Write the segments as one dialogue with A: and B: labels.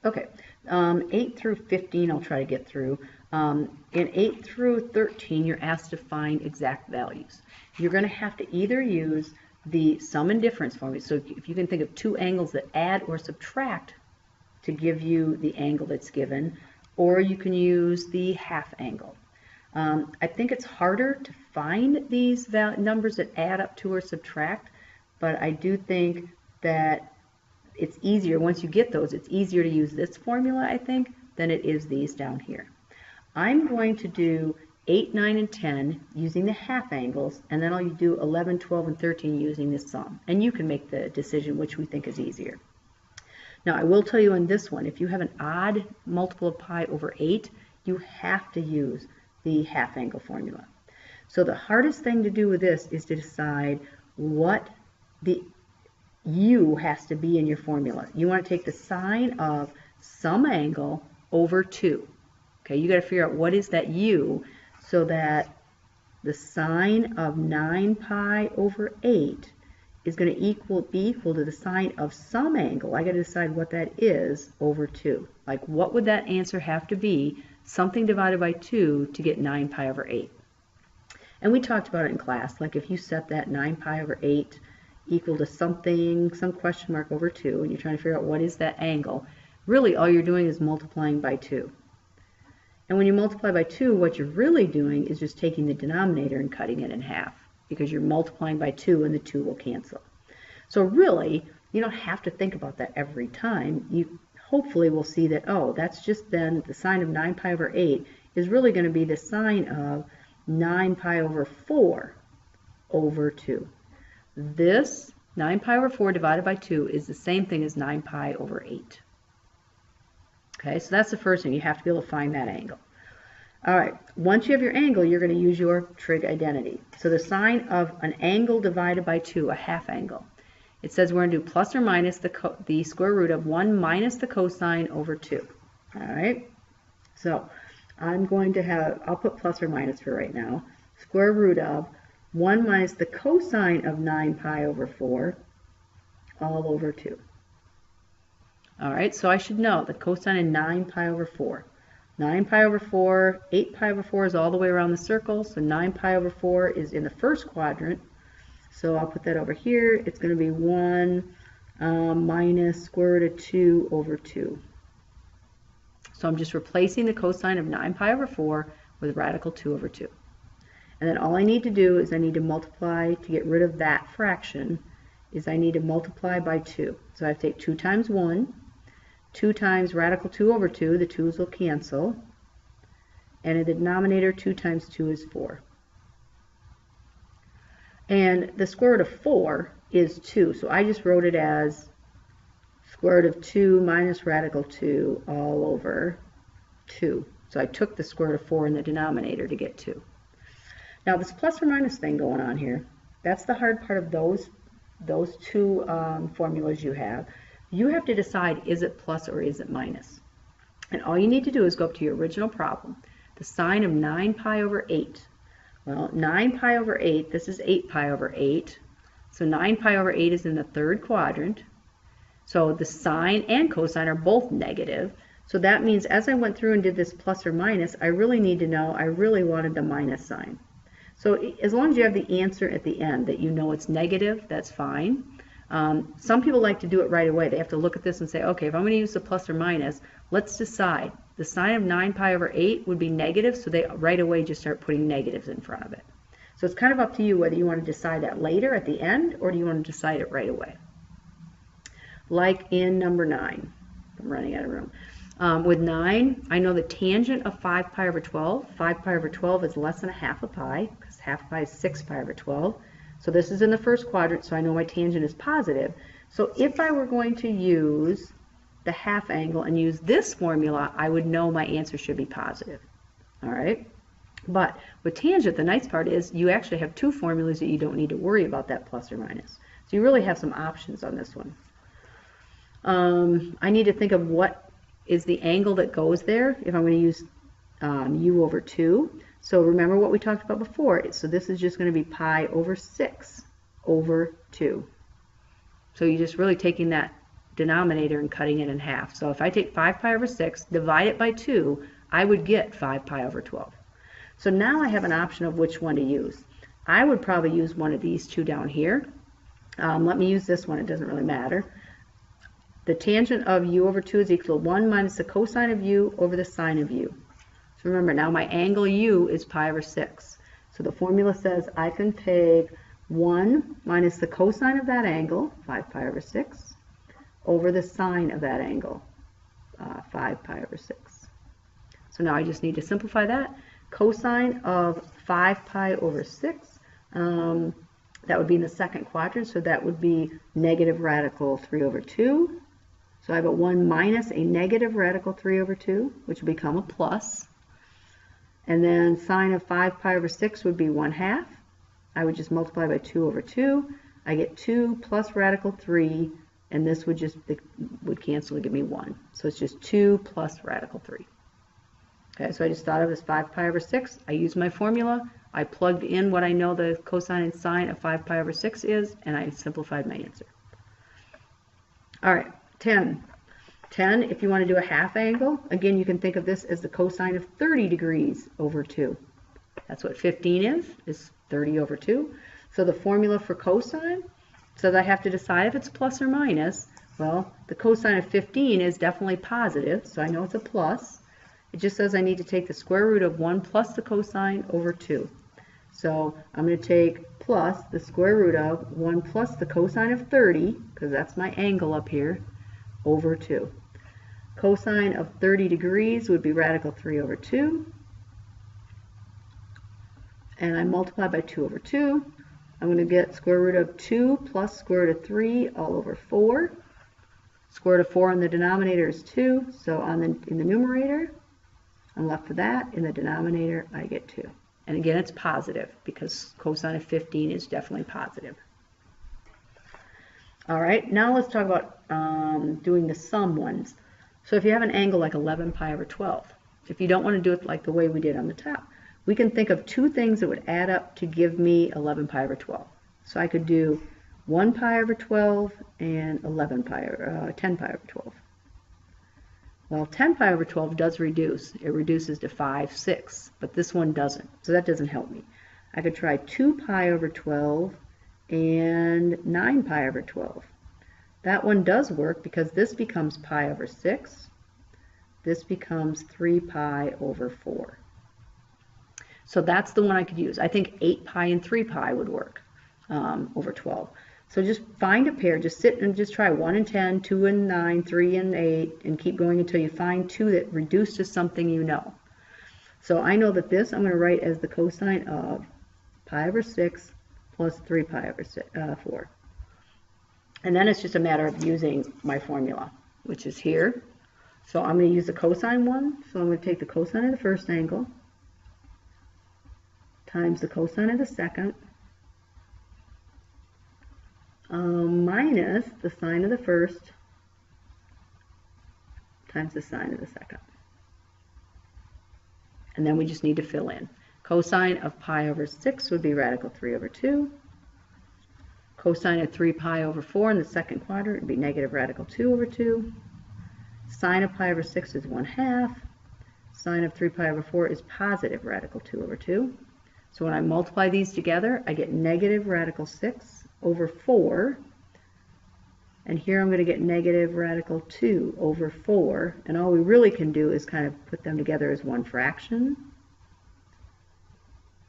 A: Okay, 8 through 15 I'll try to get through. In 8 through 13 you're asked to find exact values. You're going to have to either use the sum and difference formula. So if you can think of two angles that add or subtract to give you the angle that's given, or you can use the half angle. I think it's harder to find these numbers that add up to or subtract, but I do think that it's easier, once you get those, it's easier to use this formula, I think, than it is these down here. I'm going to do 8, 9, and 10 using the half angles, and then I'll do 11, 12, and 13 using the sum. And you can make the decision which we think is easier. Now, I will tell you on this one, if you have an odd multiple of pi over 8, you have to use the half angle formula. So the hardest thing to do with this is to decide what the u has to be in your formula. You want to take the sine of some angle over 2. Okay, you got to figure out what is that u, so that the sine of 9 pi over 8 is going to be equal to the sine of some angle. I got to decide what that is over 2. Like, what would that answer have to be? Something divided by 2 to get 9 pi over 8. And we talked about it in class. Like, if you set that 9 pi over 8 equal to something, some question mark over 2, and you're trying to figure out what is that angle, really all you're doing is multiplying by 2. And when you multiply by 2, what you're really doing is just taking the denominator and cutting it in half, because you're multiplying by 2 and the 2 will cancel. So really, you don't have to think about that every time. You hopefully will see that, oh, that's just then the sine of 9 pi over 8 is really going to be the sine of 9 pi over 4 over 2. This 9 pi over 4 divided by 2 is the same thing as 9 pi over 8. Okay, so that's the first thing. You have to be able to find that angle. All right, once you have your angle, you're going to use your trig identity. So the sine of an angle divided by 2, a half angle. It says we're going to do plus or minus the square root of 1 minus the cosine over 2. All right, so I'm going to have, I'll put plus or minus for right now, square root of 1 minus the cosine of 9 pi over 4 all over 2. All right, so I should know the cosine of 9 pi over 4. 9 pi over 4, 8 pi over 4 is all the way around the circle, so 9 pi over 4 is in the first quadrant. So I'll put that over here. It's going to be 1 minus square root of 2 over 2. So I'm just replacing the cosine of 9 pi over 4 with radical 2 over 2. And then all I need to do is I need to multiply to get rid of that fraction, is I need to multiply by 2. So I have to take 2 times 1, 2 times radical 2 over 2, the 2's will cancel, and in the denominator 2 times 2 is 4. And the square root of 4 is 2, so I just wrote it as square root of 2 minus radical 2 all over 2. So I took the square root of 4 in the denominator to get 2. Now this plus or minus thing going on here, that's the hard part of those two formulas you have. You have to decide, is it plus or is it minus? And all you need to do is go up to your original problem. The sine of 9 pi over 8. Well, 9 pi over 8, this is 8 pi over 8. So 9 pi over 8 is in the third quadrant. So the sine and cosine are both negative. So that means as I went through and did this plus or minus, I really need to know, I really wanted the minus sign. So as long as you have the answer at the end that you know it's negative, that's fine. Some people like to do it right away. They have to look at this and say, okay, if I'm going to use the plus or minus, let's decide. The sine of 9 pi over 8 would be negative, so they right away just start putting negatives in front of it. So it's kind of up to you whether you want to decide that later at the end or do you want to decide it right away. Like in number 9. I'm running out of room. With 9, I know the tangent of 5 pi over 12. 5 pi over 12 is less than a half a pi, because half a pi is 6 pi over 12. So this is in the first quadrant, so I know my tangent is positive. So if I were going to use the half angle and use this formula, I would know my answer should be positive. All right? But with tangent, the nice part is you actually have two formulas that you don't need to worry about that plus or minus. So you really have some options on this one. I need to think of what is the angle that goes there if I'm going to use u over 2. So remember what we talked about before. So this is just going to be pi over 6 over 2. So you're just really taking that denominator and cutting it in half. So if I take 5 pi over 6, divide it by 2, I would get 5 pi over 12. So now I have an option of which one to use. I would probably use one of these two down here. Let me use this one, it doesn't really matter. The tangent of u over 2 is equal to 1 minus the cosine of u over the sine of u. So remember, now my angle u is pi over 6. So the formula says I can take 1 minus the cosine of that angle, 5 pi over 6, over the sine of that angle, 5 pi over 6. So now I just need to simplify that. Cosine of 5 pi over 6, that would be in the second quadrant, so that would be negative radical 3 over 2. So I have a 1 minus a negative radical 3 over 2, which will become a plus. And then sine of 5 pi over 6 would be 1/2. I would just multiply by 2 over 2. I get 2 plus radical 3, and this would just would cancel to give me 1. So it's just 2 plus radical 3. Okay, so I just thought of as 5 pi over 6. I used my formula. I plugged in what I know the cosine and sine of 5 pi over 6 is, and I simplified my answer. All right, 10. 10, if you want to do a half angle, again, you can think of this as the cosine of 30 degrees over 2. That's what 15 is 30 over 2. So the formula for cosine, so that I have to decide if it's plus or minus. Well, the cosine of 15 is definitely positive, so I know it's a plus. It just says I need to take the square root of 1 plus the cosine over 2. So I'm going to take plus the square root of 1 plus the cosine of 30, because that's my angle up here, over 2. Cosine of 30 degrees would be radical 3 over 2. And I multiply by 2 over 2. I'm going to get square root of 2 plus square root of 3 all over 4. Square root of 4 in the denominator is 2, so in the numerator, I'm left with that. In the denominator, I get 2. And again, it's positive because cosine of 15 is definitely positive. All right, now let's talk about doing the sum ones. So if you have an angle like 11 pi over 12, if you don't want to do it like the way we did on the top, we can think of two things that would add up to give me 11 pi over 12. So I could do 1 pi over 12 and 10 pi over 12. Well, 10 pi over 12 does reduce. It reduces to 5/6, but this one doesn't, so that doesn't help me. I could try 2 pi over 12 and 9 pi over 12. That one does work because this becomes pi over 6. This becomes 3 pi over 4. So that's the one I could use. I think 8 pi and 3 pi would work over 12. So just find a pair, just sit and just try 1 and 10, 2 and 9, 3 and 8, and keep going until you find two that reduce to something you know. So I know that this I'm going to write as the cosine of pi over 6 plus 3 pi over 4. And then it's just a matter of using my formula, which is here. So I'm going to use the cosine one. So I'm going to take the cosine of the first angle times the cosine of the second minus the sine of the first times the sine of the second. And then we just need to fill in. Cosine of pi over 6 would be radical 3 over 2. Cosine of 3 pi over 4 in the second quadrant would be negative radical 2 over 2. Sine of pi over 6 is 1/2. Sine of 3 pi over 4 is positive radical 2 over 2. So when I multiply these together, I get negative radical 6 over 4. And here I'm going to get negative radical 2 over 4. And all we really can do is kind of put them together as one fraction.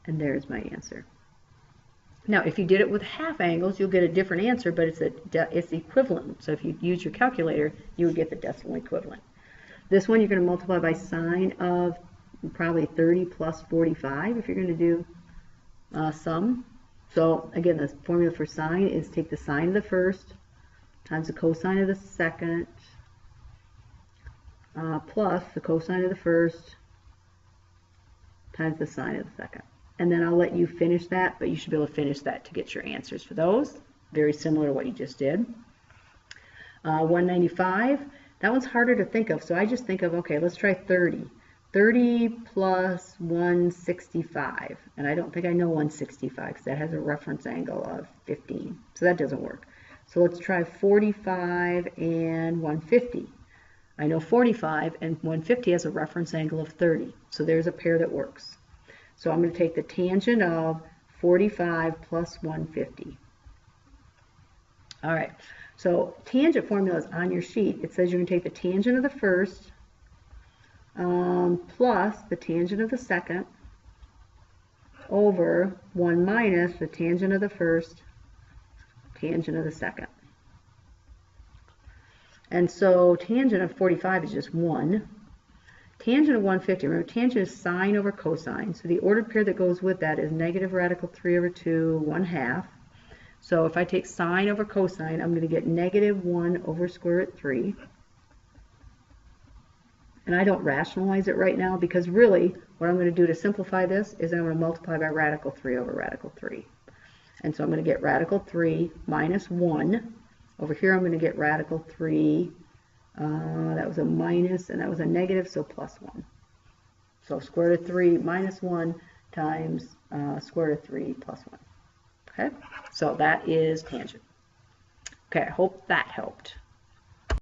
A: And there's my answer. Now, if you did it with half angles, you'll get a different answer, but it's equivalent. So if you use your calculator, you would get the decimal equivalent. This one you're going to multiply by sine of probably 30 plus 45 if you're going to do sum. So again, the formula for sine is take the sine of the first times the cosine of the second plus the cosine of the first times the sine of the second. And then I'll let you finish that, but you should be able to finish that to get your answers for those. Very similar to what you just did. 195, that one's harder to think of, so I just think of, okay, let's try 30. 30 plus 165, and I don't think I know 165 because that has a reference angle of 15, so that doesn't work. So let's try 45 and 150. I know 45 and 150 has a reference angle of 30. So there's a pair that works. So I'm going to take the tangent of 45 plus 150. All right. So tangent formula is on your sheet. It says you're going to take the tangent of the first plus the tangent of the second over 1 minus the tangent of the first, tangent of the second. And so tangent of 45 is just 1. Tangent of 150, remember tangent is sine over cosine. So the ordered pair that goes with that is negative radical 3 over 2, 1/2. So if I take sine over cosine, I'm going to get negative 1 over square root 3. And I don't rationalize it right now because really what I'm going to do to simplify this is I'm going to multiply by radical 3 over radical 3. And so I'm going to get radical 3 minus 1. Over here I'm going to get radical 3. That was a minus and that was a negative, so plus 1. So square root of 3 minus 1 times square root of 3 plus 1. Okay, so that is tangent. Okay, I hope that helped.